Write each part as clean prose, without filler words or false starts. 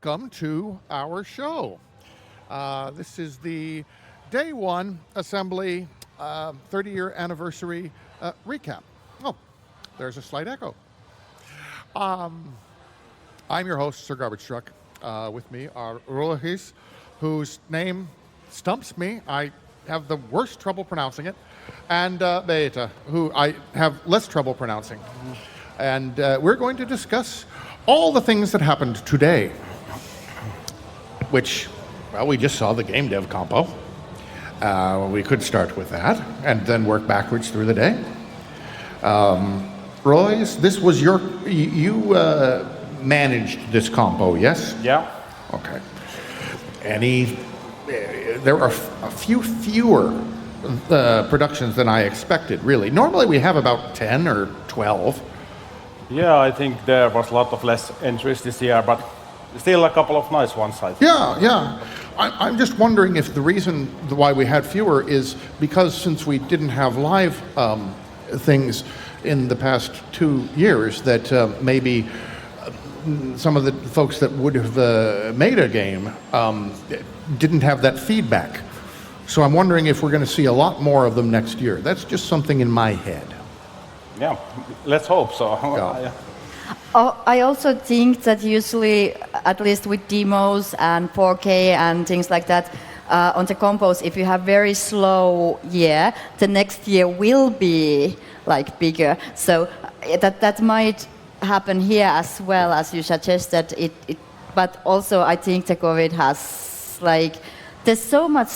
welcome to our show. This is the Day One Assembly 30-year anniversary recap. Oh, there's a slight echo. I'm your host, Sir Garbage Truck. With me are Rolohis, whose name stumps me. I have the worst trouble pronouncing it, and Beta, who I have less trouble pronouncing. And we're going to discuss all the things that happened today, which, well, we just saw the Gamedev compo. We could start with that and then work backwards through the day. Royce, this was you managed this compo, yes? Yeah. Okay. There are a few fewer productions than I expected, really. Normally we have about 10 or 12. Yeah, I think there was a lot of less entries this year, but still a couple of nice ones, I think. Yeah. I'm just wondering if the reason why we had fewer is because since we didn't have live things in the past 2 years, that maybe some of the folks that would have made a game didn't have that feedback. So I'm wondering if we're going to see a lot more of them next year. That's just something in my head. Yeah, let's hope so. Yeah. I also think that usually, at least with demos and 4K and things like that, on the compos, if you have very slow year, the next year will be like bigger. So that might happen here as well, as you suggested. But also I think the COVID has there's so much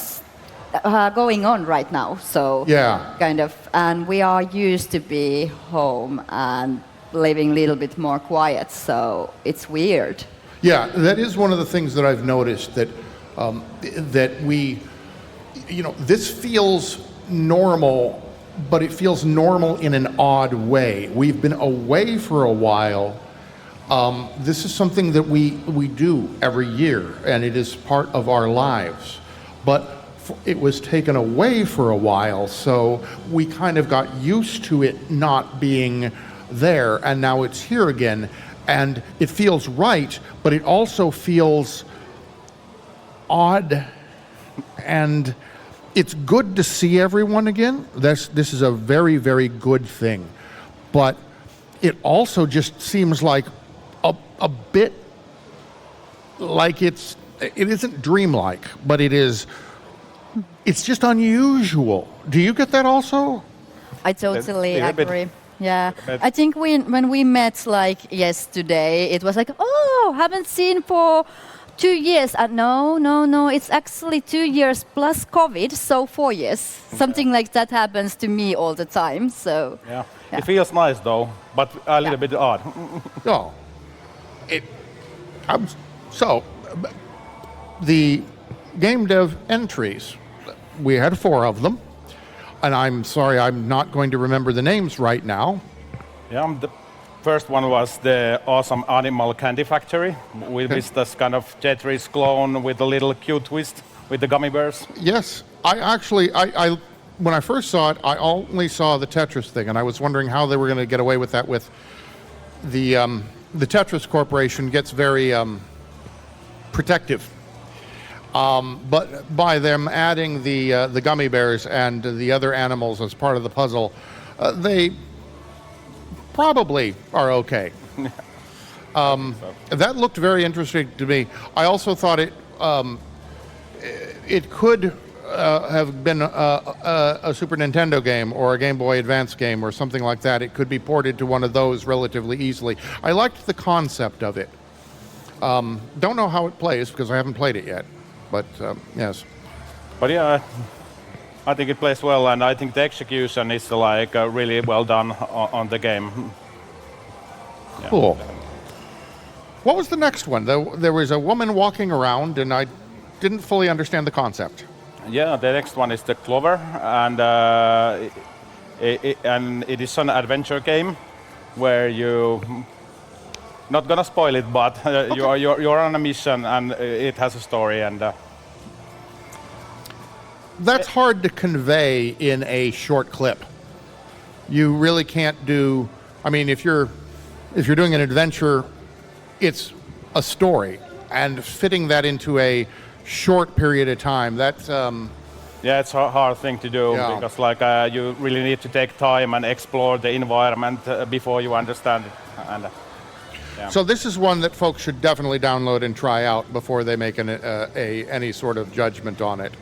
going on right now. So yeah, kind of, and we are used to be home and living a little bit more quiet, so it's weird. Yeah, that is one of the things that I've noticed, that we, this feels normal, but it feels normal in an odd way. We've been away for a while. This is something that we do every year, and it is part of our lives. But it was taken away for a while, so we kind of got used to it not being there, and now it's here again, and it feels right, but it also feels odd, and it's good to see everyone again. This is a very, very good thing, but it also just seems like a bit like it isn't dreamlike, but it's just unusual. Do you get that also? I totally agree. Yeah, I think when we met yesterday, it was like, oh, haven't seen for 2 years. No, it's actually 2 years plus COVID, so 4 years. Something like that happens to me all the time. So yeah. It feels nice though, but a little bit odd. No, so the Gamedev entries, we had 4 of them. And I'm sorry, I'm not going to remember the names right now. Yeah, the first one was the awesome Animal Candy Factory, with this kind of Tetris clone with a little cute twist with the gummy bears. Yes, I when I first saw it, I only saw the Tetris thing, and I was wondering how they were going to get away with that. With the Tetris Corporation gets very protective. But by them adding the gummy bears and the other animals as part of the puzzle, they probably are okay. That looked very interesting to me. I also thought it could have been a Super Nintendo game or a Game Boy Advance game or something like that. It could be ported to one of those relatively easily. I liked the concept of it. Don't know how it plays because I haven't played it yet. But yes. But yeah, I think it plays well, and I think the execution is really well done on the game. Yeah. Cool. What was the next one? There was a woman walking around, and I didn't fully understand the concept. Yeah, the next one is the Clover, and it is an adventure game where you. Not gonna spoil it, but okay. you're on a mission, and it has a story, and that's hard to convey in a short clip. You really can't do. I mean, if you're doing an adventure, it's a story, and fitting that into a short period of time, that's Yeah, it's a hard thing to do Yeah. because you really need to take time and explore the environment before you understand it. And so this is one that folks should definitely download and try out before they make any sort of judgment on it.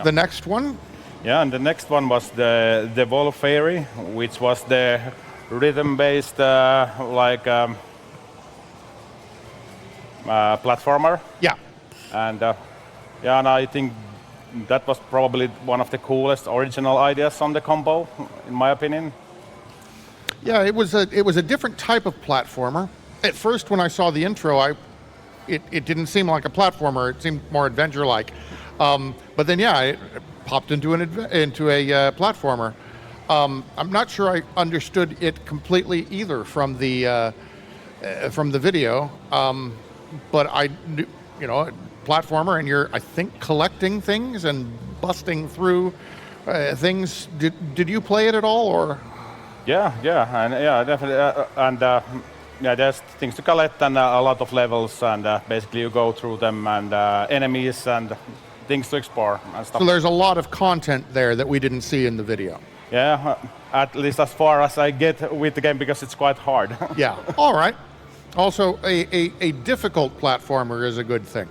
The next one, yeah, and the next one was the Devolo Fairy, which was the rhythm-based platformer. yeah. And and I think that was probably one of the coolest original ideas on the combo, in my opinion. Yeah, it was a different type of platformer. At first, when I saw the intro, it didn't seem like a platformer. It seemed more adventure-like. But then, yeah, it popped into a platformer. I'm not sure I understood it completely either from the video. But I knew, platformer, and you're, I think, collecting things and busting through things. Did you play it at all, or? Yeah, definitely, there's things to collect and a lot of levels, and basically you go through them and enemies and things to explore and stuff. So there's a lot of content there that we didn't see in the video. Yeah, at least as far as I get with the game, because it's quite hard. Yeah. All right. Also, a difficult platformer is a good thing.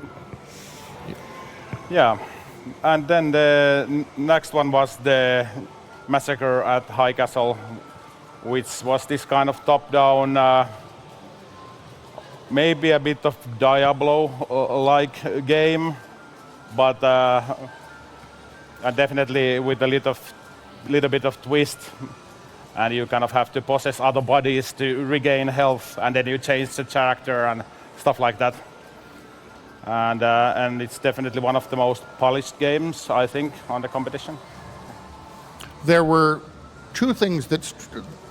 Yeah, and then the next one was the Massacre at High Castle, which was this kind of top-down, maybe a bit of Diablo-like game, but definitely with a little bit of twist. And you kind of have to possess other bodies to regain health, and then you change the character and stuff like that. And it's definitely one of the most polished games, I think, on the competition. There were two things that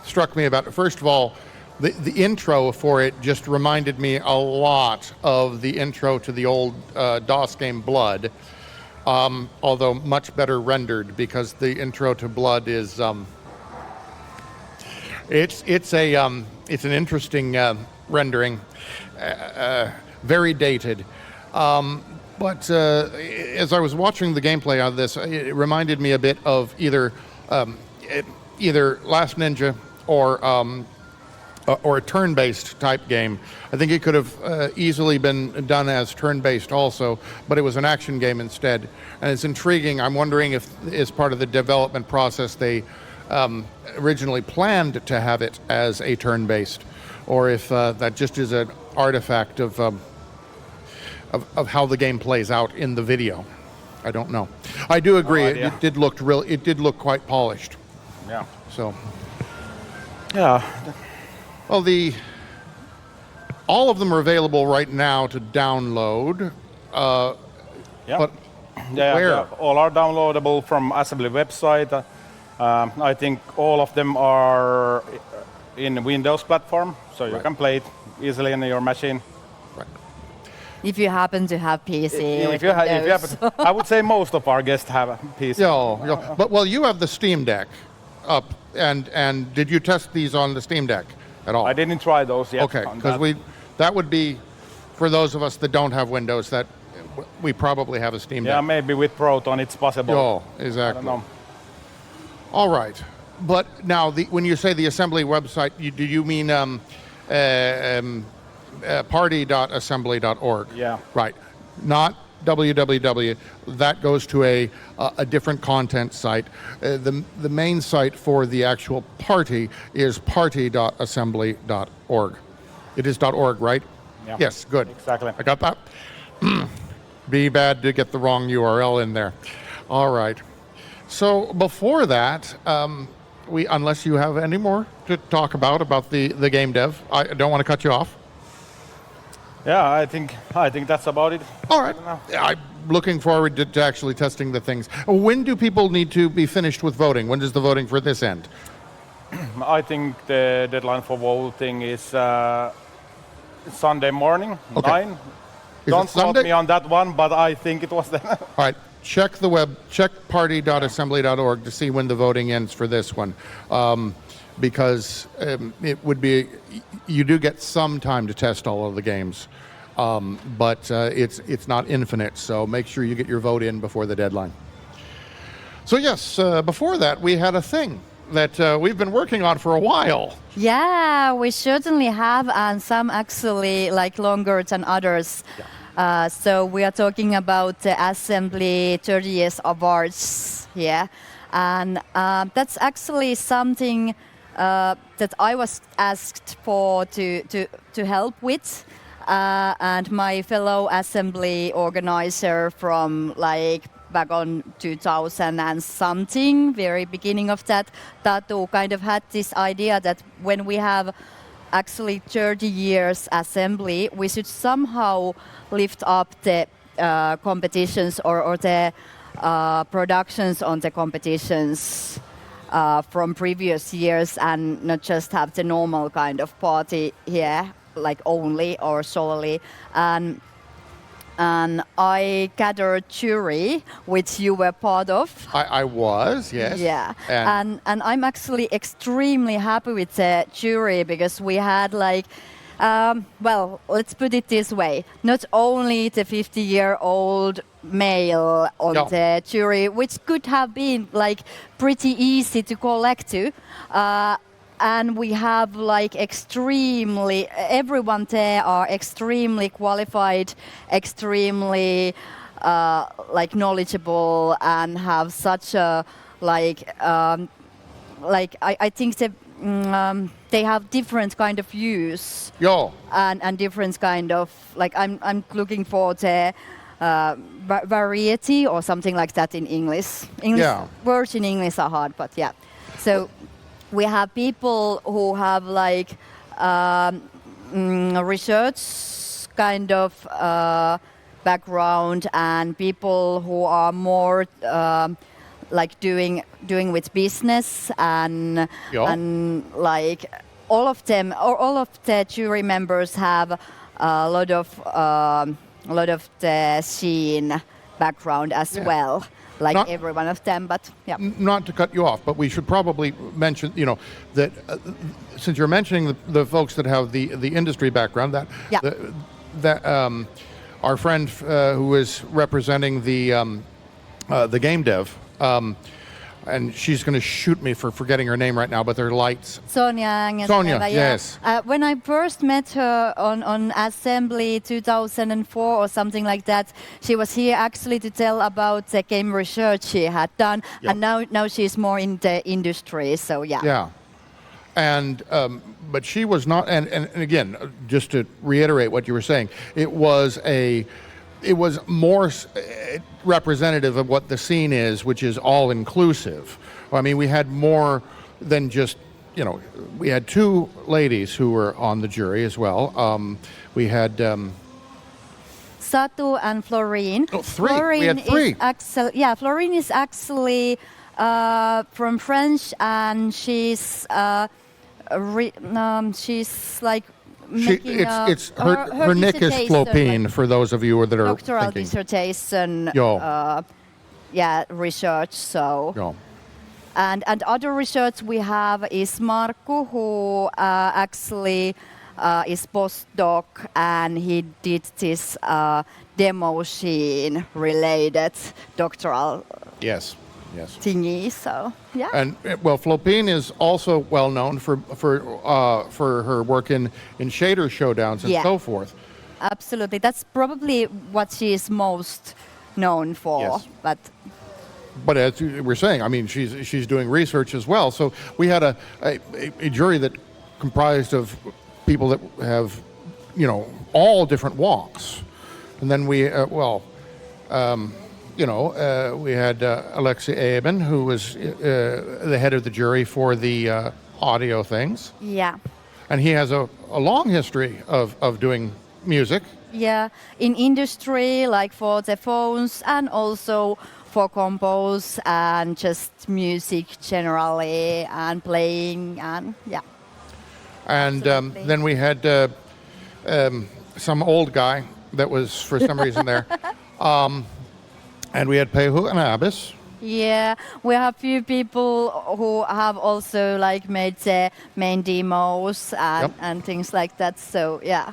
struck me about it. First of all, the intro for it just reminded me a lot of the intro to the old DOS game Blood, although much better rendered, because the intro to Blood is it's an interesting rendering, very dated. But as I was watching the gameplay of this, it reminded me a bit of either Last Ninja or a turn-based type game. I think it could have easily been done as turn-based also, but it was an action game instead. And it's intriguing. I'm wondering if, as part of the development process, they originally planned to have it as a turn-based, or if that just is an artifact of how the game plays out in the video. I don't know. I do agree. It did look quite polished. Yeah. So. Yeah. Well, all of them are available right now to download. Yeah. But Yeah, where? yeah, all are downloadable from Assembly website. I think all of them are in Windows platform, so you can play it easily on your machine. Right. If you happen to have PC. If you happen, I would say most of our guests have a PC. Yeah. But you have the Steam Deck up, and did you test these on the Steam Deck at all? I didn't try those yet. Okay, because that would be, for those of us that don't have Windows, that we probably have a Steam Deck. Yeah, maybe with Proton it's possible. Oh, exactly. I don't know. All right. But now, when you say the assembly website, do you mean party.assembly.org? Yeah. Right. Not www. That goes to a different content site. The main site for the actual party is party.assembly.org. It is .org, right? Yeah. Yes, good. Exactly. I got that. Be bad to get the wrong URL in there. All right. So before that, unless you have any more to talk about the Gamedev, I don't want to cut you off. Yeah, I think that's about it. All right. I'm looking forward to actually testing the things. When do people need to be finished with voting? When does the voting for this end? I think the deadline for voting is Sunday morning, Okay. 9. Is Don't it Sunday? quote me on that one, but I think it was then. All right. Check the web. Check party.assembly.org to see when the voting ends for this one. because it would be, you do get some time to test all of the games, but it's not infinite, so make sure you get your vote in before the deadline. So yes, before that we had a thing that we've been working on for a while. Yeah, we certainly have, and some actually like longer than others. Yeah. So we are talking about the Assembly 30 Years Awards here. And that's actually something that I was asked for to help with. And my fellow Assembly organizer from like back on 2000 and something, very beginning of that, Tatu kind of had this idea that when we have actually 30 years Assembly, we should somehow lift up the competitions or the productions on the competitions from previous years and not just have the normal kind of party here, like only or solely. And I gathered jury, which you were part of. I was, yes. Yeah, and I'm actually extremely happy with the jury because we had like, well, let's put it this way, not only the 50-year-old male on the jury, which could have been like pretty easy to collect to, and we have like extremely, everyone there are extremely qualified, extremely like knowledgeable and have such a like I think that they have different kind of views and different kind of like I'm looking for the variety or something like that in English. Words in English are hard, but yeah. So we have people who have like research kind of background and people who are more like doing with business and like all of them or all of the jury members have a lot of the scene background as well. Like every one of them, but yeah. Not to cut you off, but we should probably mention, that since you're mentioning the folks that have the industry background, that our friend who is representing the Gamedev, and she's going to shoot me for forgetting her name right now, but they're lights. Sonia, yes. When I first met her on Assembly 2004 or something like that, she was here actually to tell about the game research she had done, and now she's more in the industry, so yeah. Yeah. And but she was not, and again, just to reiterate what you were saying, it was more representative of what the scene is, which is all inclusive. I mean, we had more than just, we had two ladies who were on the jury as well. We had Satu and Florine. Oh, three. We had three. Florine is actually from French, and she's like. Her nick is Flopine, for those of you that are doctoral thinking. Dissertation, research. So, and other research we have is Markku, who actually is postdoc, and he did this demo scene related doctoral. Yes. Thingy, so yeah. And well, Flopine is also well known for her work in shader showdowns and so forth. Absolutely, that's probably what she is most known for. Yes. But as we're saying, I mean, she's doing research as well. So we had a jury that comprised of people that have, all different walks, and then we we had Alexei Eben, who was the head of the jury for the audio things. Yeah. And he has a long history of doing music. Yeah, in industry, like for the phones and also for compose and just music generally and playing and yeah. And then we had some old guy that was for some reason there. And we had Pehu and Abbas. Yeah, we have few people who have also like made the main demos Yep. and things like that. So yeah,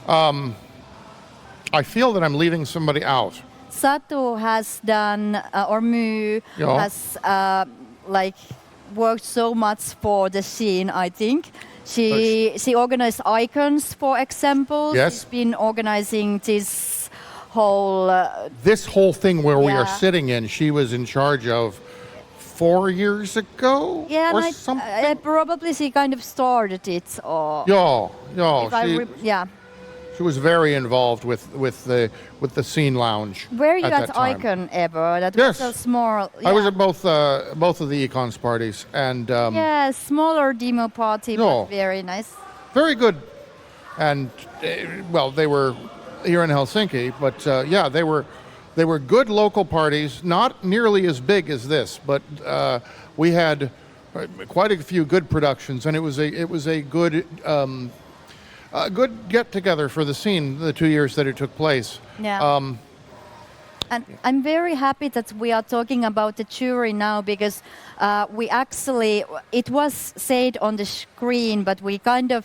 I feel that I'm leaving somebody out. Satu has done or Mu Yeah. has like worked so much for the scene. I think she organized icons, for example. Yes. She's been organizing this whole. This whole thing where we are Yeah. sitting in, she was in charge of 4 years ago Yeah, or and something. probably she kind of started it, or Yeah, if I she, she was very involved with the scene lounge. Were you at at that time. Icon ever? That Yes. was a small. I was yeah. at both of the econs parties, and Yeah, smaller demo party, Yeah. but very nice. very good. And well, they were here in Helsinki, but yeah, they were good local parties. Not nearly as big as this, but we had quite a few good productions, and it was a good. A good get together for the scene the 2 years that it took place. Yeah. And I'm very happy that we are talking about the jury now because we actually, it was said on the screen, but we kind of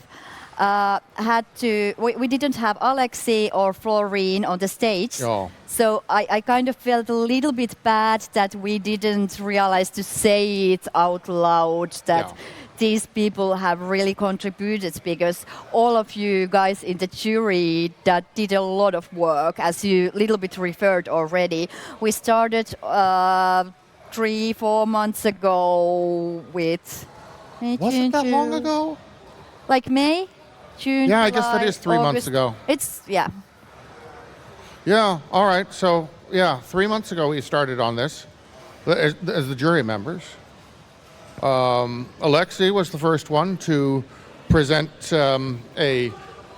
had to, we didn't have Alexi or Florine on the stage. Oh. So I kind of felt a little bit bad that we didn't realize to say it out loud that Yeah. these people have really contributed because all of you guys in the jury that did a lot of work, as you little bit referred already. We started 3-4 months ago with May, Was June, it that long June. ago? Like May, June. Yeah, I guess that July, is 3 months August. ago. It's Yeah, all right. So, yeah, 3 months ago we started on this as the jury members. Alexei was the first one to present a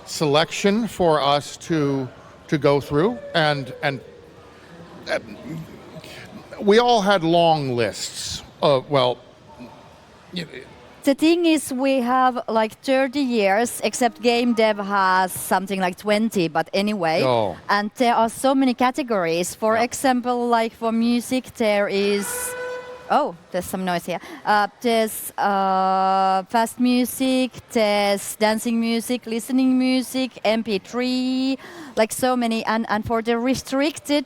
selection for us to go through, and we all had long lists. Well, The thing is, we have like 30 years, except Gamedev has something like 20, but anyway. Oh. And there are so many categories. For Yeah. example, like for music, there is. Oh, there's some noise here. There's fast music, there's dancing music, listening music, MP3, like so many. And for the restricted,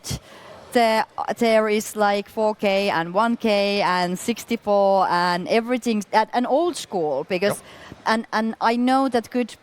there is like 4K and 1K and 64 and everything, and old school because, and I know that could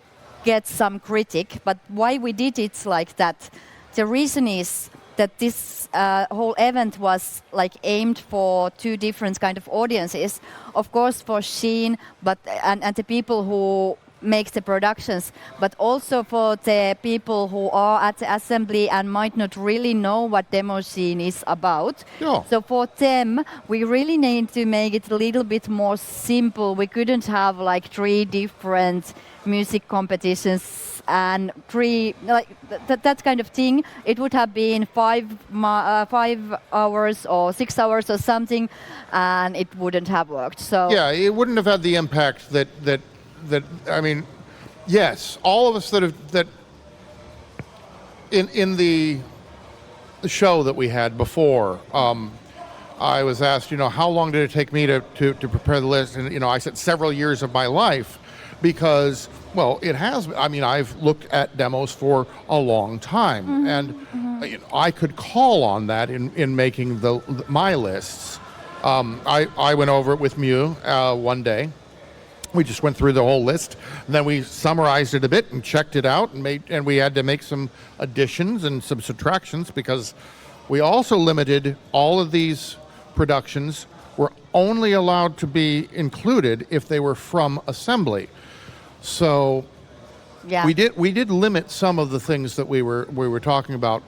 get some critic, but why we did it like that? The reason is that this whole event was like aimed for two different kind of audiences. Of course, for Sheen, but and the people who make the productions, but also for the people who are at the assembly and might not really know what demo scene is about. Yeah. So for them, we really need to make it a little bit more simple. We couldn't have like 3 different music competitions and 3 like that kind of thing. It would have been 5 hours or 6 hours or something, and it wouldn't have worked. So yeah, it wouldn't have had the impact that I mean, yes, all of us that in the show that we had before, I was asked, how long did it take me to prepare the list? And, I said several years of my life because, well, it has, I mean, I've looked at demos for a long time and I could call on that in making my lists. I went over it with Mew one day. We just went through the whole list, and then we summarized it a bit and checked it out, and we had to make some additions and some subtractions because we also limited all of these productions were only allowed to be included if they were from assembly. So yeah. we did limit some of the things that we were talking about,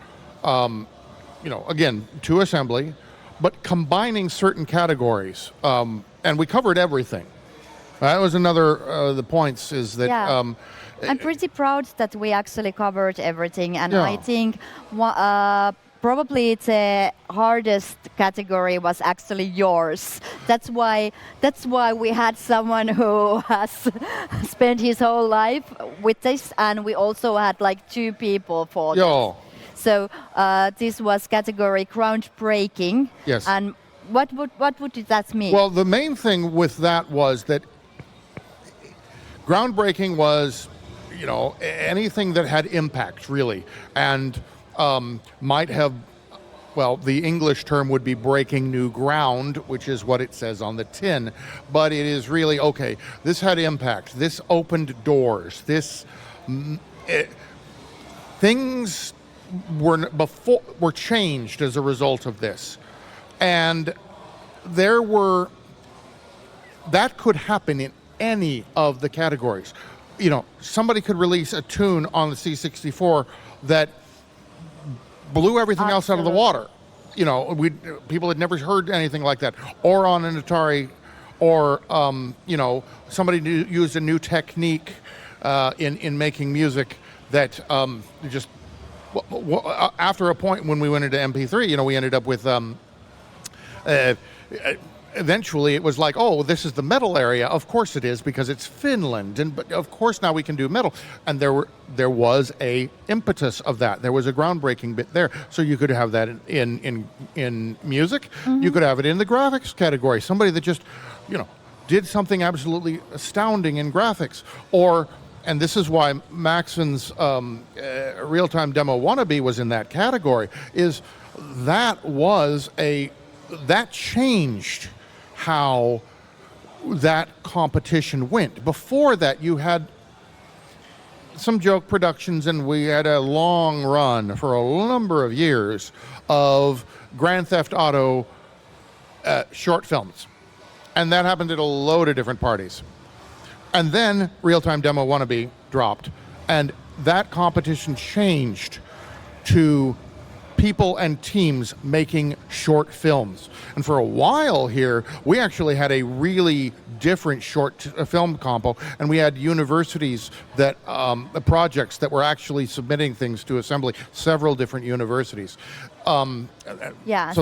again, to assembly, but combining certain categories, and we covered everything. That was another the points is that. Yeah. I'm pretty proud that we actually covered everything, and Yeah. I think probably the hardest category was actually yours. That's why we had someone who has spent his whole life with this, and we also had like 2 people for this. Yeah. So this was category groundbreaking. Yes. And what would that mean? Well, the main thing with that was that groundbreaking was, anything that had impact, really, and might have, well, the English term would be breaking new ground, which is what it says on the tin, but it is really, okay, this had impact, this opened doors, things were changed as a result of this. And that could happen in any of the categories. Somebody could release a tune on the C64 that blew everything else out of the water. People had never heard anything like that. Or on an Atari, or, somebody used a new technique in making music that just, after a point when we went into MP3, we ended up with, eventually it was like, oh, this is the metal area. Of course it is, because it's Finland, but of course now we can do metal. And there was a impetus of that. There was a groundbreaking bit there. So you could have that in music. Mm-hmm. You could have it in the graphics category. Somebody that just, did something absolutely astounding in graphics. And this is why Maxon's real-time demo wannabe was in that category, is that changed how that competition went. Before that, you had some joke productions, and we had a long run for a number of years of Grand Theft Auto short films. And that happened at a load of different parties. And then Real-Time Demo Wannabe dropped, and that competition changed to people and teams making short films. And for a while here, we actually had a really different short film compo, and we had universities that, projects that were actually submitting things to assembly, several different universities. So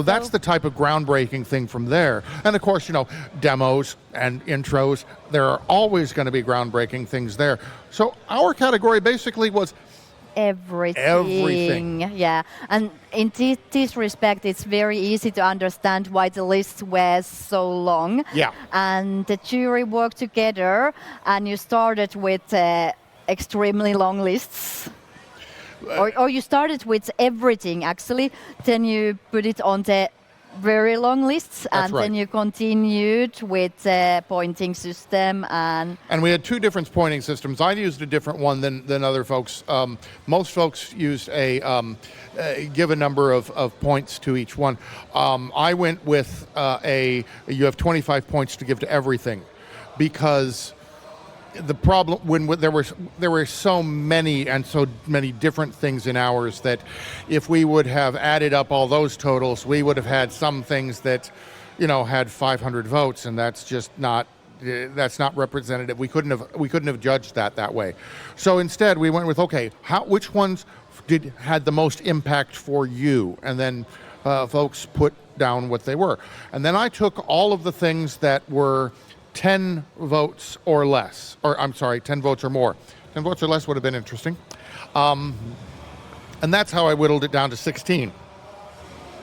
that's the type of groundbreaking thing from there. And of course, demos and intros, there are always going to be groundbreaking things there. So our category basically was everything. Yeah, and in this respect, it's very easy to understand why the list was so long. Yeah. And the jury worked together, and you started with extremely long lists. Or you started with everything, actually. Then you put it on the very long lists, and then you continued with the pointing system. And we had two different pointing systems. I used a different one than other folks. Most folks used give a number of points to each one. I went with you have 25 points to give to everything, because the problem when there were so many and so many different things in ours that if we would have added up all those totals, we would have had some things that had 500 votes, and that's not representative. We couldn't have judged that way. So instead we went with, okay, which ones had the most impact for you, and then folks put down what they were. And then I took all of the things that were 10 votes or less, 10 votes or more. 10 votes or less would have been interesting. And that's how I whittled it down to 16.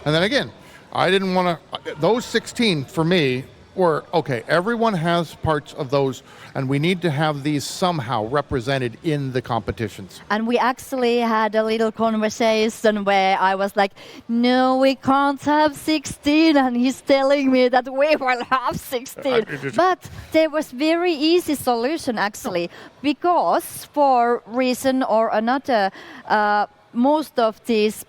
And then again, I didn't want to, those 16 for me were, okay, everyone has parts of those, and we need to have these somehow represented in the competitions. And we actually had a little conversation where I was like, no, we can't have 16, and he's telling me that we will have 16. But there was very easy solution, actually, because for reason or another, most of these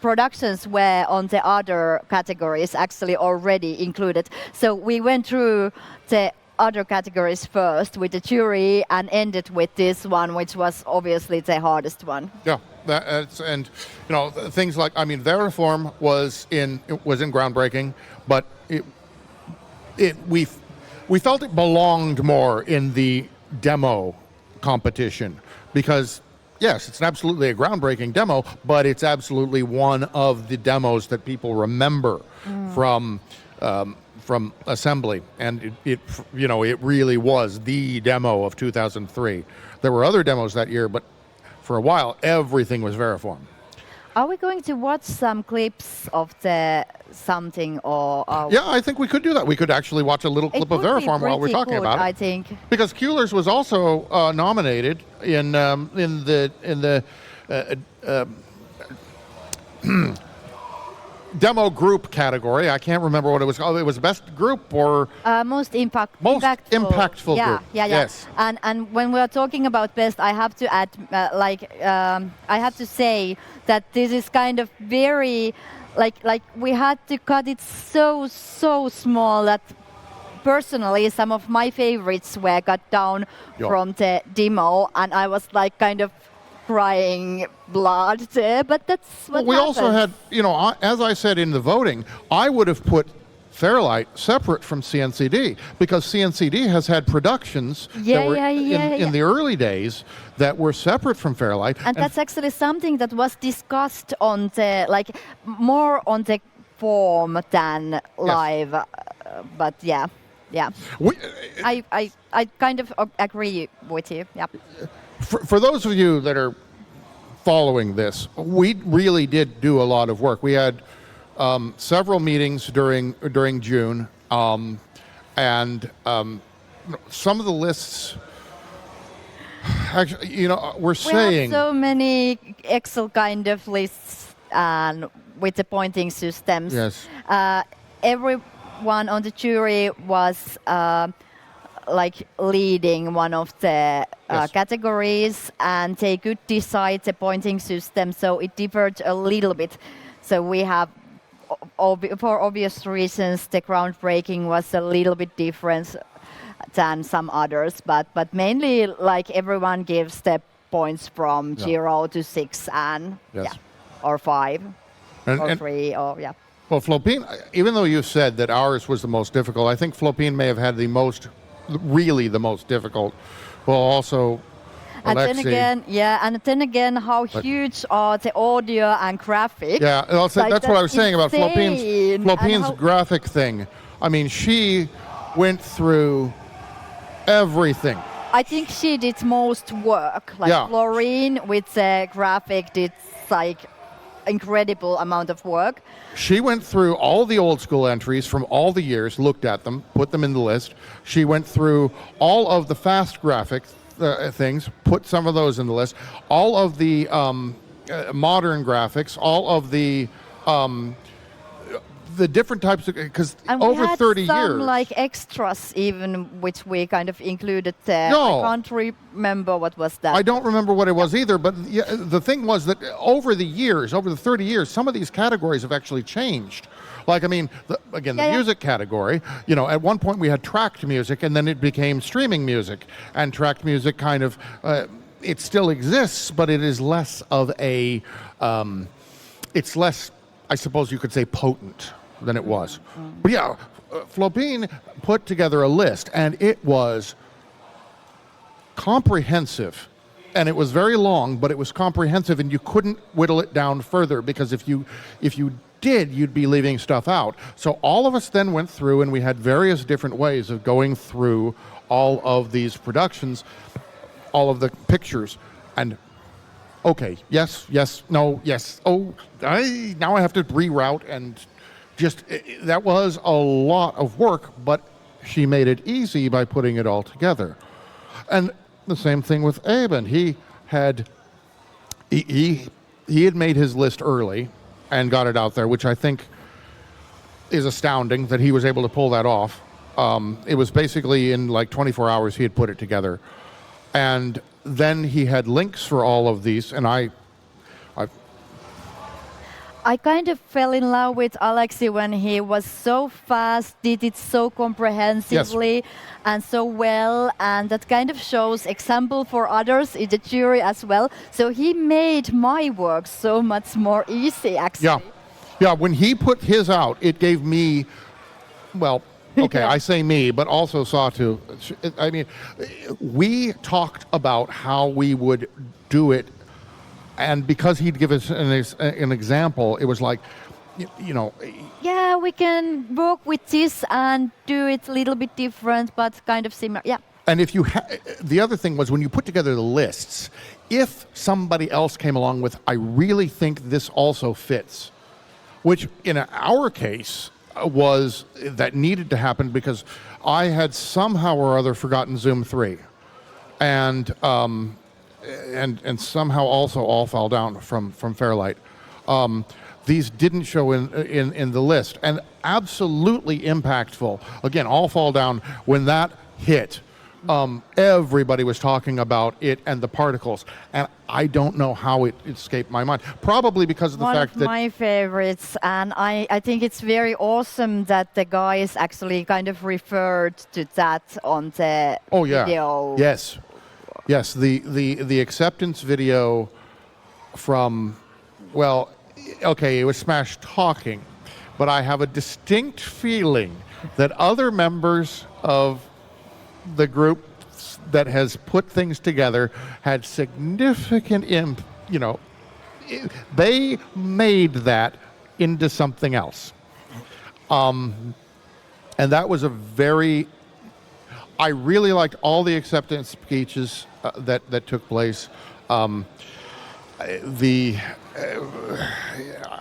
productions were on the other categories actually already included. So we went through the other categories first with the jury and ended with this one, which was obviously the hardest one. Yeah, and things like, their reform was in groundbreaking, but we felt it belonged more in the demo competition, because yes, it's absolutely a groundbreaking demo, but it's absolutely one of the demos that people remember from assembly, and it really was the demo of 2003. There were other demos that year, but for a while, everything was Veriform. Are we going to watch some clips of the something or? Yeah, I think we could do that. We could actually watch a little clip of Veriform while we're talking about it. I think. Because Keulers was also nominated in the demo group category. I can't remember what it was called. It was best group or Most impactful yeah, group. Yeah. Yes. And when we are talking about best, I have to add, I have to say that this is kind of very, like we had to cut it so small that personally some of my favorites were cut down from the demo, and I was like kind of crying blood there, but that's what we happens. also had, as I said in the voting, I would have put Fairlight separate from CNCD because CNCD has had productions that were in the early days that were separate from Fairlight. And that's actually something that was discussed on the, more on the form than live. But yeah. I kind of agree with you. Yeah. For those of you that are following this, we really did do a lot of work. We had several meetings during June, and some of the lists. Actually, we're saying we have so many Excel kind of lists and with the pointing systems. Yes. Everyone on the jury was leading one of the categories, and they could decide the pointing system, so it differed a little bit. So we have, for obvious reasons, the groundbreaking was a little bit different than some others, but mainly everyone gives the points from 0 to 6 and or 5 or 3 or Well, Flopine, even though you said that ours was the most difficult, I think Flopine may have had the most difficult. Well, also, and Alexei. then again, how huge are the audio and graphics? Yeah, that's what I was saying about Flopine's graphic thing. I mean, she went through everything. I think she did most work. Florine with the graphic did incredible amount of work. She went through all the old school entries from all the years, looked at them, put them in the list. She went through all of the fast graphic things, put some of those in the list. All of the modern graphics, all of the different types of, because over 30 years. And we had some extras even, which we kind of included there. No. I can't remember what was that. I don't remember what it was either, but the thing was that over the 30 years, some of these categories have actually changed. The music category, at one point we had tracked music, and then it became streaming music. And tracked music kind of, it still exists, but it is less of a, it's less, I suppose you could say, potent than it was. But Flopine put together a list, and it was comprehensive. And it was very long, but it was comprehensive, and you couldn't whittle it down further, because if you did, you'd be leaving stuff out. So all of us then went through, and we had various different ways of going through all of these productions, all of the pictures, and okay, yes, no, yes, now I have to reroute, and that was a lot of work, but she made it easy by putting it all together. And the same thing with Eben. He had made his list early and got it out there, which I think is astounding that he was able to pull that off. It was basically in 24 hours he had put it together. And then he had links for all of these, and I kind of fell in love with Alexei when he was so fast, did it so comprehensively and so well, and that kind of shows example for others in the jury as well. So he made my work so much more easy, actually. Yeah, when he put his out, it gave me, I say me, but also Satu. I mean, we talked about how we would do it, and because he'd give us an example, it was like, Yeah, we can work with this and do it a little bit different, but kind of similar. Yeah. And if you the other thing was when you put together the lists, if somebody else came along with, I really think this also fits, which in our case was that needed to happen because I had somehow or other forgotten Zoom 3, and somehow also All Fall Down from Fairlight. These didn't show in the list, and absolutely impactful. Again, All Fall Down, when that hit, everybody was talking about it and the particles, and I don't know how it escaped my mind. Probably because of the fact that... One of my favorites, and I think it's very awesome that the guys actually kind of referred to that on the video. Yes. Yes, the acceptance video from, well, okay, it was Smash talking, but I have a distinct feeling that other members of the group that has put things together had significant they made that into something else. And that was I really liked all the acceptance speeches that took place. And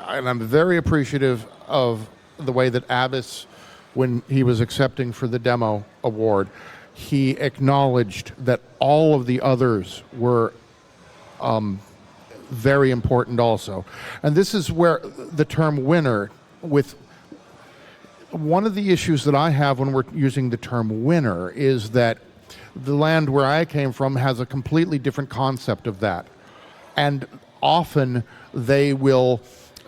I'm very appreciative of the way that Abbas, when he was accepting for the demo award, he acknowledged that all of the others were very important also. And this is where the term winner, with one of the issues that I have when we're using the term winner is that the land where I came from has a completely different concept of that. And often they will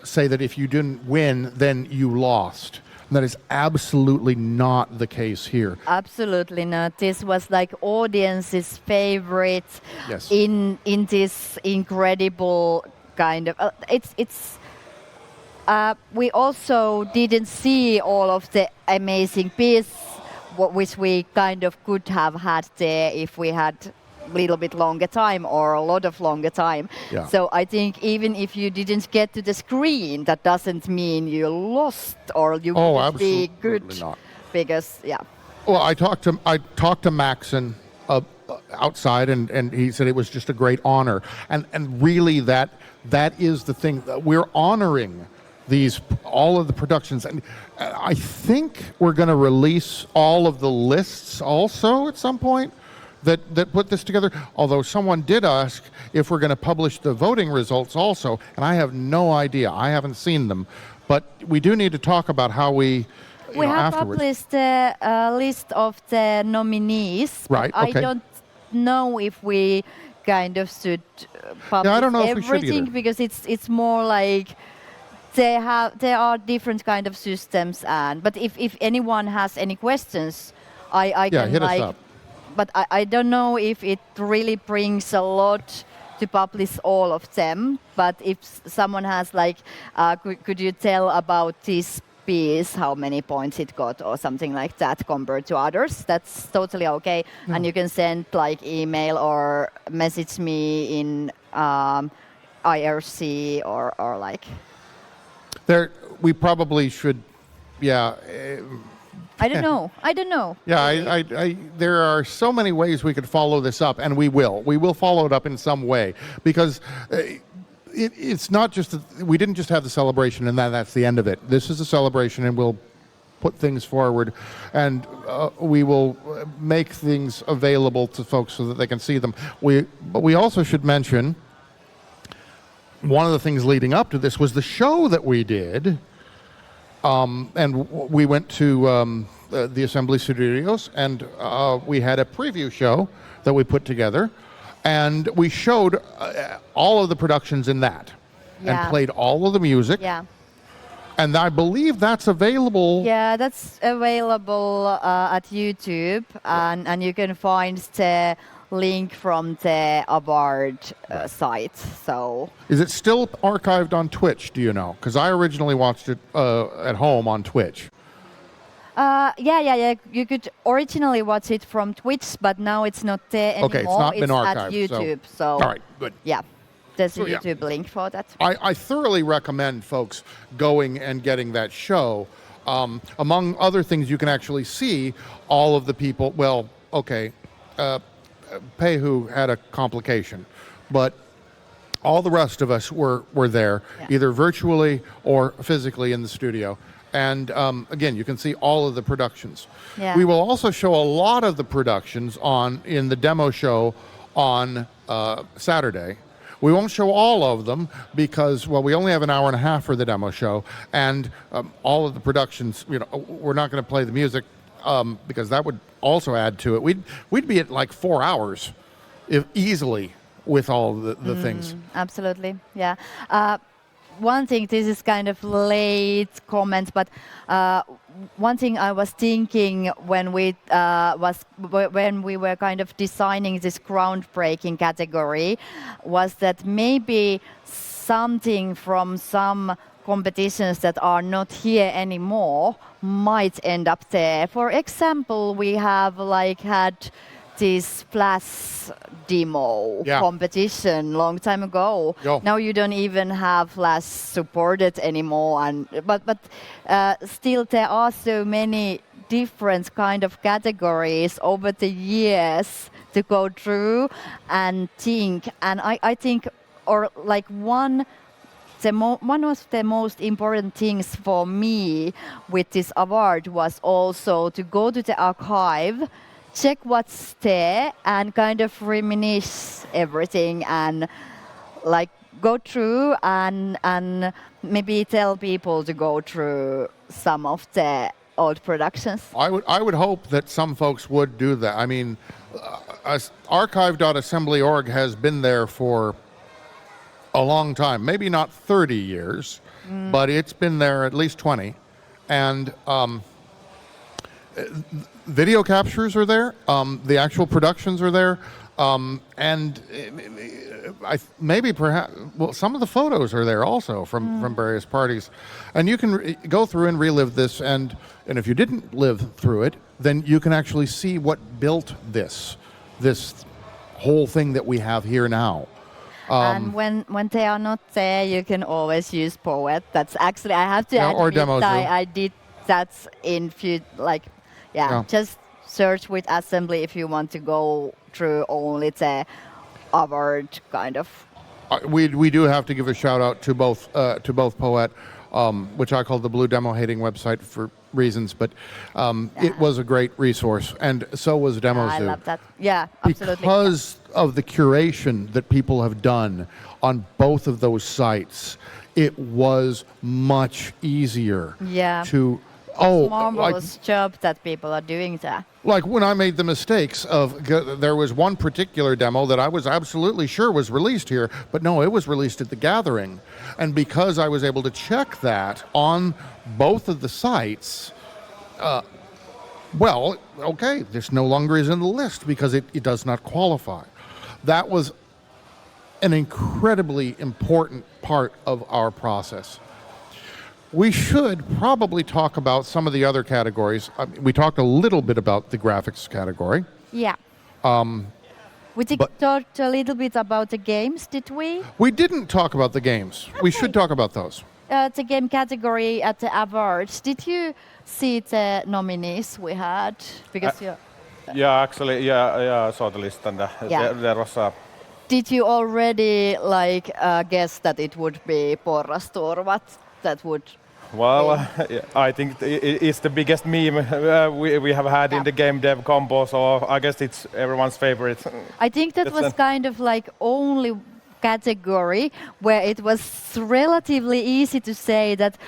say that if you didn't win, then you lost. And that is absolutely not the case here. Absolutely not. This was like audience's favorite. Yes. In this incredible kind of we also didn't see all of the amazing pieces which we kind of could have had there if we had a little bit longer time or a lot of longer time. Yeah. So I think even if you didn't get to the screen, that doesn't mean you lost or you couldn't be good. Not. Because, Well, I talked to Maxon outside, and he said it was just a great honor. And really that is the thing. We're honoring all of the productions, and I think we're going to release all of the lists also at some point that put this together, although someone did ask if we're going to publish the voting results also, and I have no idea. I haven't seen them, but we do need to talk about how we have afterwards. published the list of the nominees. Right, I okay. don't know if we kind of should publish I don't know if we should everything either. because it's more like there are different kind of systems, but if anyone has any questions, I can hit us up. But I don't know if it really brings a lot to publish all of them. But if someone has could you tell about this piece, how many points it got or something like that compared to others, that's totally okay. Yeah. And you can send email or message me in IRC or like. We probably should, I don't know. Yeah, there are so many ways we could follow this up, and we will. We will follow it up in some way, because it's not just we didn't just have the celebration and that's the end of it. This is a celebration, and we'll put things forward, and we will make things available to folks so that they can see them. But we also should mention one of the things leading up to this was the show that we did. And we went to the Assembly Studios, and we had a preview show that we put together, and we showed all of the productions in that, and played all of the music. Yeah. And I believe that's available. Yeah, that's available at YouTube, and you can find the link from the award site. So is it still archived on Twitch, do you know? Because I originally watched it at home on Twitch. Yeah. You could originally watch it from Twitch, but now it's not there anymore. Okay, it's not been archived. At YouTube. So all right, good. Yeah, there's a YouTube link for that. I thoroughly recommend folks going and getting that show. Among other things, you can actually see all of the people. Well, okay. Pehu had a complication, but all the rest of us were there, either virtually or physically in the studio. And again, you can see all of the productions. Yeah. We will also show a lot of the productions in the demo show on Saturday. We won't show all of them because, well, we only have an hour and a half for the demo show, and all of the productions, we're not going to play the music because that would also add to it. We'd be at like 4 hours, if easily, with all the things. Absolutely, yeah. One thing, this is kind of late comment, but one thing I was thinking when we were kind of designing this groundbreaking category was that maybe something from some competitions that are not here anymore might end up there. For example, we have had this Flash demo competition long time ago. Now you don't even have Flash supported anymore, but still there are so many different kind of categories over the years to go through and think. And I think, or like one of the most important things for me with this award was also to go to the archive, check what's there, and kind of reminisce everything, and go through and maybe tell people to go through some of the old productions. I would hope that some folks would do that. I mean, archive.assembly.org has been there for a long time, maybe not 30 years, but it's been there at least 20. And video captures are there, the actual productions are there, and perhaps some of the photos are there also from various parties. And you can go through and relive this, and if you didn't live through it, then you can actually see what built this whole thing that we have here now. And when they are not there, you can always use Poet. That's actually, I have to admit, I did that in few, just search with assembly if you want to go through only the award kind of. We do have to give a shout out to both Poet, which I call the Blue Demo Hating website for reasons, but it was a great resource, and so was Demozoo. I love that. Yeah, absolutely. Because of the curation that people have done on both of those sites, it was much easier to. Marvelous job that people are doing there. Like when I made the mistakes there was one particular demo that I was absolutely sure was released here, but no, it was released at the Gathering. And because I was able to check that on both of the sites, this no longer is in the list because it does not qualify. That was an incredibly important part of our process. We should probably talk about some of the other categories. We talked a little bit about the graphics category. Yeah. We talked a little bit about the games, did we? We didn't talk about the games. Okay. We should talk about those. The game category at the awards. Did you see the nominees we had? Because I saw the list, and there was a. Did you already guess that it would be Porrasturvat? That would. Well, I think it's the biggest meme we have had in the Gamedev combo, so I guess it's everyone's favorite. I think that was kind of only category where it was relatively easy to say that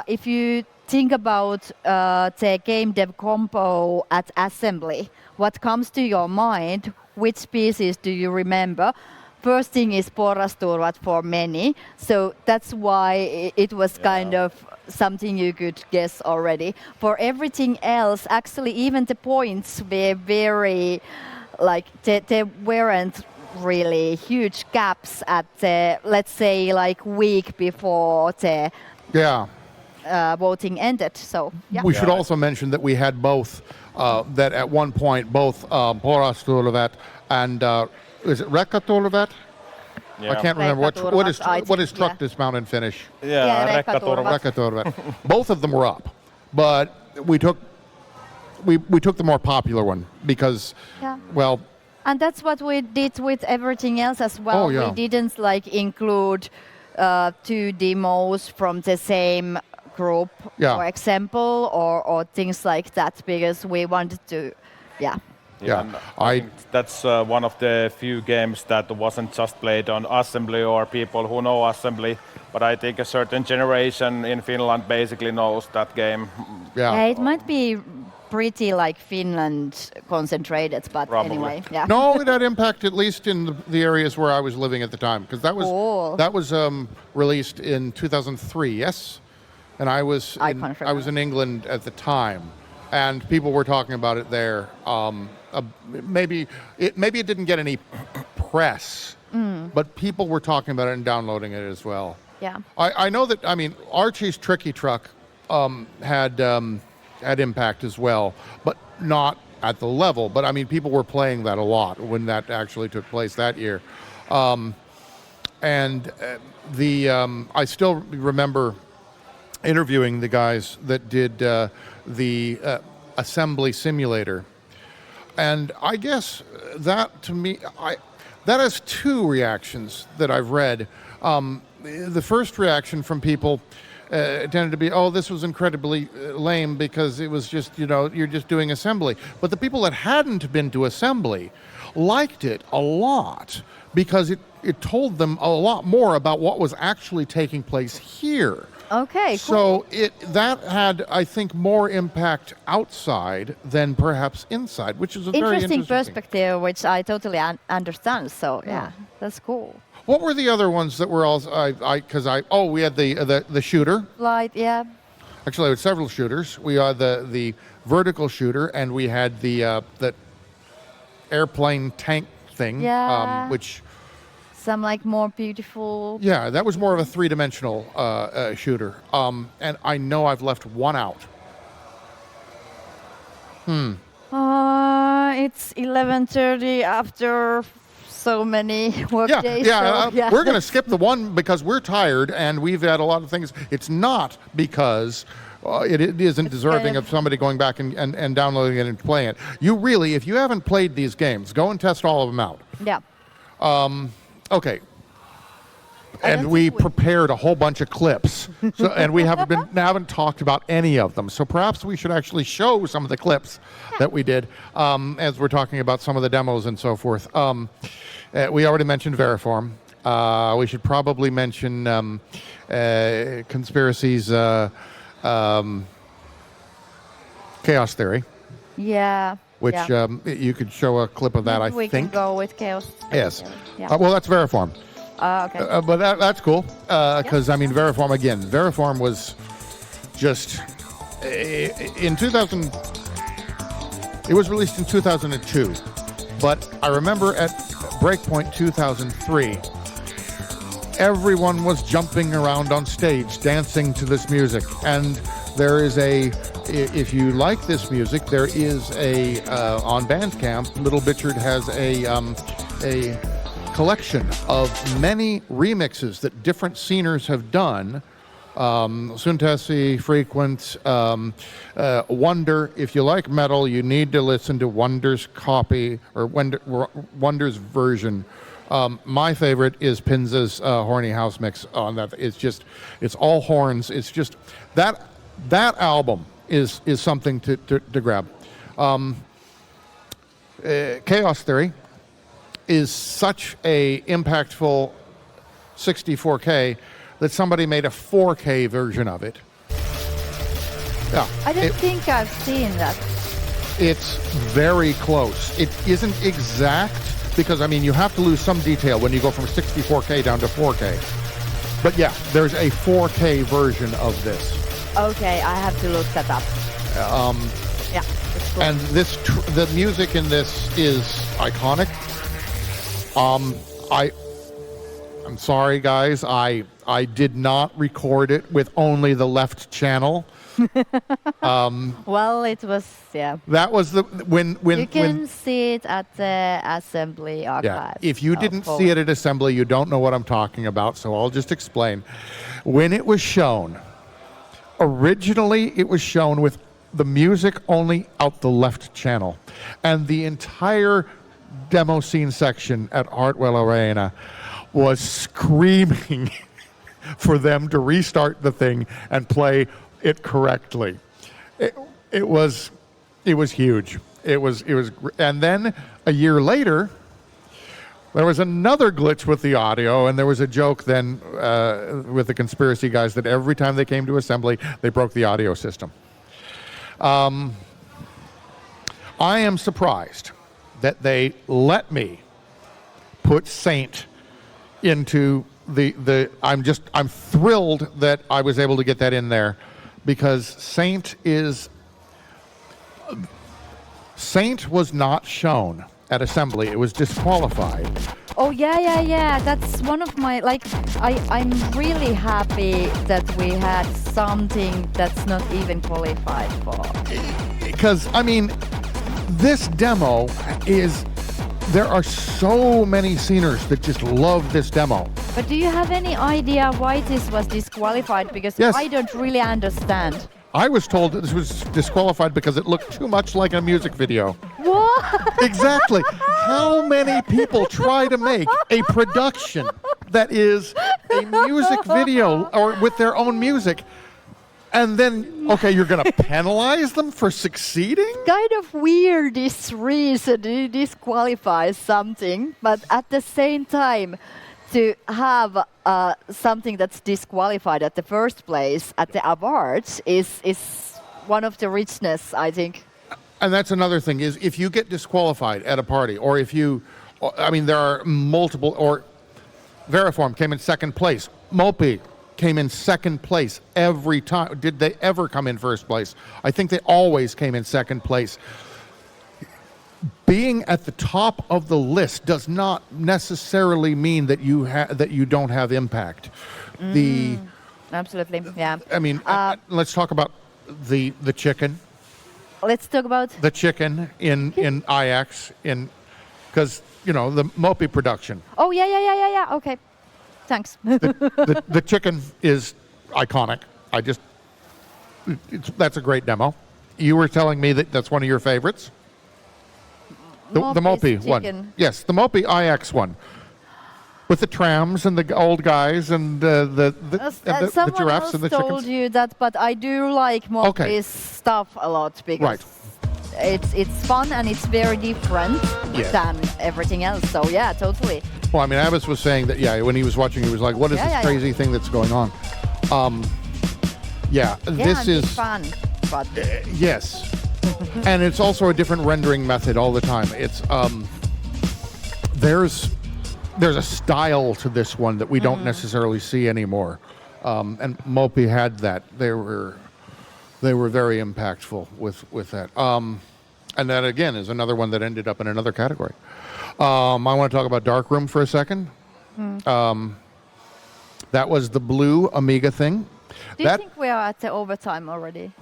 if you think about the Gamedev combo at assembly, what comes to your mind, which pieces do you remember? First thing is Porrasturvat for many, so that's why it was kind of something you could guess already. For everything else, actually even the points were very, there weren't really huge gaps at the, let's say, week before the voting ended. So we should also mention that we had both, that at one point, both Porrasturvat and is it Rekkaturvat? I can't remember what is truck dismount in Finnish. Rekkaturvat. Both of them were up, but we took we took the more popular one because, Yeah. well, And that's what we did with everything else as well. Oh, yeah. We didn't include 2 demos from the same group, Yeah. for example, or things like that, because we wanted to, Yeah, and I think that's one of the few games that wasn't just played on assembly or people who know assembly, but I think a certain generation in Finland basically knows that game. yeah, it might be pretty Finland concentrated, but Probably. anyway, yeah. No, it had impact at least in the areas where I was living at the time, because Cool. that was released in 2003. Yes, and I was in England at the time, and people were talking about it there. Maybe it didn't get any press, but people were talking about it and downloading it as well. Yeah. I know that. I mean, Archie's Tricky Truck had impact as well, but not at the level. But I mean, people were playing that a lot when that actually took place that year. I still remember interviewing the guys that did the assembly simulator, and I guess that to me, that has 2 reactions that I've read. The first reaction from people tended to be, oh, this was incredibly lame because it was just, you're just doing assembly. But the people that hadn't been to assembly liked it a lot because it told them a lot more about what was actually taking place here. Okay, cool. So that had, I think, more impact outside than perhaps inside, which is a very interesting perspective, which I totally understand. So yeah, that's cool. What were the other ones that were also? We had the shooter. Yeah. Actually, I had several shooters. We had the vertical shooter, and we had the airplane tank thing. Yeah. Which. Some more beautiful. Yeah, that was more of a 3-dimensional shooter. And I know I've left one out. It's 11:30 after so many work days. Yeah. We're going to skip the one because we're tired and we've had a lot of things. It's not because it isn't deserving of somebody going back and downloading it and playing it. You really, if you haven't played these games, go and test all of them out. Yeah. Okay. And we prepared a whole bunch of clips, and we haven't talked about any of them. So perhaps we should actually show some of the clips that we did as we're talking about some of the demos and so forth. We already mentioned Veriform. We should probably mention Conspiracy's Chaos Theory. Yeah. Which you could show a clip of that, I think. We can go with Chaos. Yes. Yeah. Well, that's Veriform. Okay. But that's cool because, I mean, Veriform was just in 2000. It was released in 2002, but I remember at Breakpoint 2003, everyone was jumping around on stage dancing to this music. And there is if you like this music, there is on Bandcamp, Little Bitchard has a collection of many remixes that different sceners have done. Suntesi, Frequent, Wonder. If you like metal, you need to listen to Wonder's copy or Wonder's version. My favorite is Pinza's Horny House mix on that. It's all horns. It's just that album is something to grab. Chaos Theory is such a impactful 64K that somebody made a 4K version of it. Yeah, I don't think I've seen that. It's very close. It isn't exact because, I mean, you have to lose some detail when you go from 64K down to 4K. But yeah, there's a 4K version of this. Okay, I have to look that up. Yeah, it's cool. And the music in this is iconic. I'm sorry, guys. I did not record it with only the left channel. Well, it was, yeah. That was when you can see it at the assembly archive. Yeah. If you didn't see it at assembly, you don't know what I'm talking about. So I'll just explain. When it was shown, originally it was shown with the music only out the left channel. And the entire demo scene section at Hartwell Arena was screaming for them to restart the thing and play it correctly. It was huge. And then a year later, there was another glitch with the audio, and there was a joke then with the conspiracy guys that every time they came to assembly, they broke the audio system. I am surprised that they let me put Saint into I'm thrilled that I was able to get that in there, because Saint was not shown at assembly. It was disqualified. Oh yeah. That's one of my I'm really happy that we had something that's not even qualified for. Because I mean, this demo there are so many sceners that just love this demo. But do you have any idea why this was disqualified? Because Yes. I don't really understand. I was told that this was disqualified because it looked too much like a music video. What? Exactly. How many people try to make a production that is a music video or with their own music, and then, okay, you're going to penalize them for succeeding? Kind of weird this reason to disqualify something, but at the same time, to have something that's disqualified at the first place at the awards is one of the richness, I think. And that's another thing, is if you get disqualified at a party, or if you, I mean, there are multiple, or Veriform came in second place, Mopi came in second place every time. Did they ever come in first place? I think they always came in second place. Being at the top of the list does not necessarily mean that you don't have impact. Absolutely, yeah. I mean, let's talk about the chicken. Let's talk about The chicken in IX, because the Mopi production. Oh yeah. Okay, thanks. The chicken is iconic. That's a great demo. You were telling me that that's one of your favorites. The Mopi one. chicken. Yes, the Mopi IX one. With the trams and the old guys and the Someone giraffes else and the told chickens. you that, but I do like Mopi's Okay. stuff a lot because Right. it's fun and it's very different Yeah. than everything else. So yeah, totally. Well, I mean, Abbas was saying that, when he was watching, he was like, what is this Yeah. crazy thing that's going on? Yeah, This and is... it's fun, but Yes. And it's also a different rendering method all the time. It's there's a style to this one that we don't necessarily see anymore. And Mopi had that. They were very impactful with that. And that again is another one that ended up in another category. I want to talk about Darkroom for a second. That was the blue Amiga thing. do you think we are at the overtime already?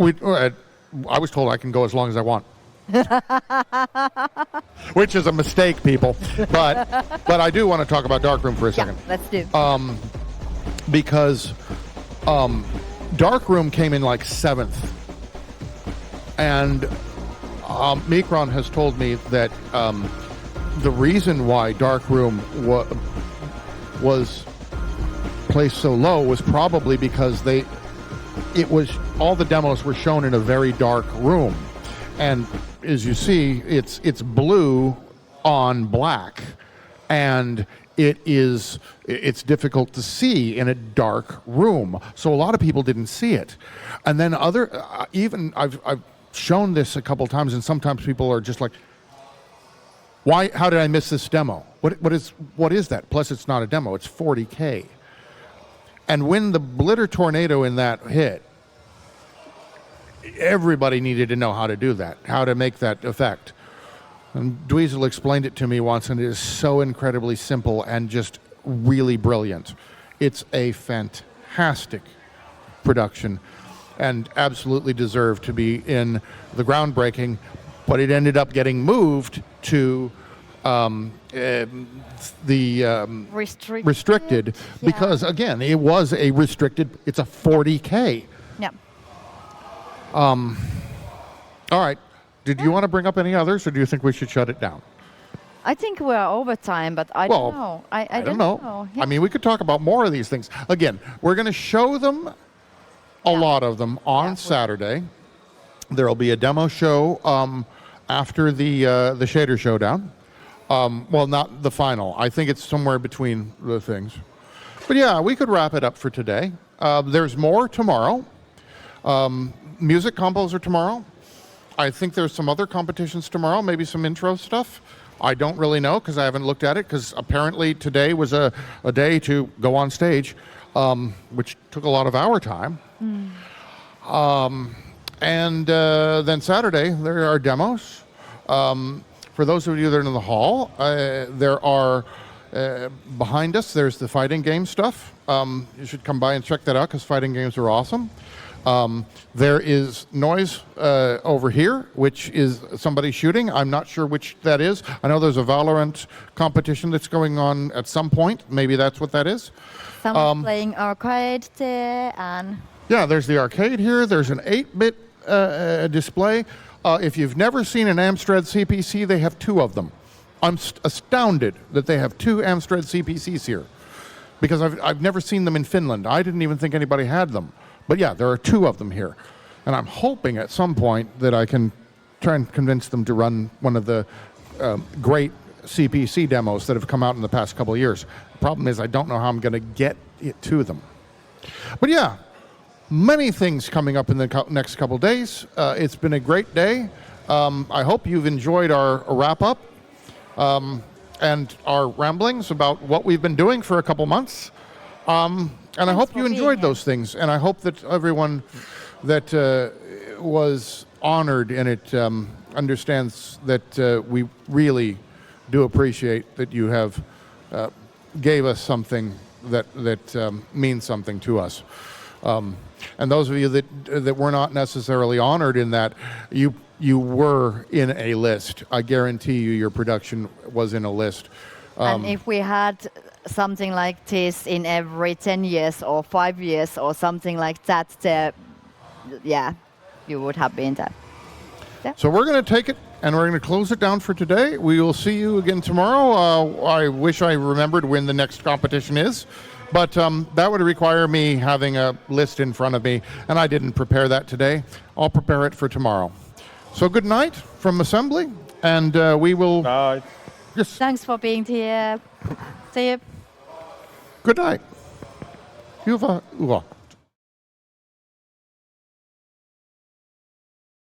I was told I can go as long as I want. Which is a mistake, people. But I do want to talk about Darkroom for a second. Yeah, let's do. Because Darkroom came in like 7th. And Mikron has told me that the reason why Darkroom was placed so low was probably because all the demos were shown in a very dark room. And as you see, it's blue on black, and it's difficult to see in a dark room. So a lot of people didn't see it. And then even I've shown this a couple times, and sometimes people are just like, how did I miss this demo? What is that? Plus it's not a demo, it's 40K. And when the Blitter Tornado in that hit, everybody needed to know how to do that, how to make that effect. And Dweezil explained it to me once, and it is so incredibly simple and just really brilliant. It's a fantastic production and absolutely deserved to be in the groundbreaking, but it ended up getting moved to the restricted because, again, it was a restricted, it's a 40K. Yeah. All right. Did you want to bring up any others, or do you think we should shut it down? I think we're over time, but I Well, don't know. I don't know. Yeah. I mean, we could talk about more of these things. Again, we're going to show them, a lot of them, on Saturday. There will be a demo show after the Shader Showdown. Well, not the final. I think it's somewhere between the things. But yeah, we could wrap it up for today. There's more tomorrow. Music combos are tomorrow. I think there's some other competitions tomorrow, maybe some intro stuff. I don't really know because I haven't looked at it, because apparently today was a day to go on stage, which took a lot of our time. And then Saturday, there are demos. For those of you that are in the hall, there are, behind us, there's the fighting game stuff. You should come by and check that out, because fighting games are awesome. There is noise over here, which is somebody shooting. I'm not sure which that is. I know there's a Valorant competition that's going on at some point. Maybe that's what that is. Someone's playing arcade there, and Yeah, there's the arcade here. There's an 8-bit display. If you've never seen an Amstrad CPC, they have 2 of them. I'm astounded that they have 2 Amstrad CPCs here, because I've never seen them in Finland. I didn't even think anybody had them. But yeah, there are 2 of them here. And I'm hoping at some point that I can try and convince them to run one of the great CPC demos that have come out in the past couple of years. The problem is I don't know how I'm going to get it to them. But yeah, many things coming up in the next couple of days. It's been a great day. I hope you've enjoyed our wrap-up and our ramblings about what we've been doing for a couple months. And I hope you enjoyed those things, and I hope that everyone that was honored in it understands that we really do appreciate that you have gave us something that means something to us. And those of you that were not necessarily honored in that, you were in a list. I guarantee you your production was in a list. and if we had something like this in every 10 years or 5 years or something like that, you would have been there. So we're going to take it and we're going to close it down for today. We will see you again tomorrow. I wish I remembered when the next competition is, but that would require me having a list in front of me, and I didn't prepare that today. I'll prepare it for tomorrow. So good night from Assembly, and we will... Yes. Thanks for being here. See you. Good night. Hyvää yötä.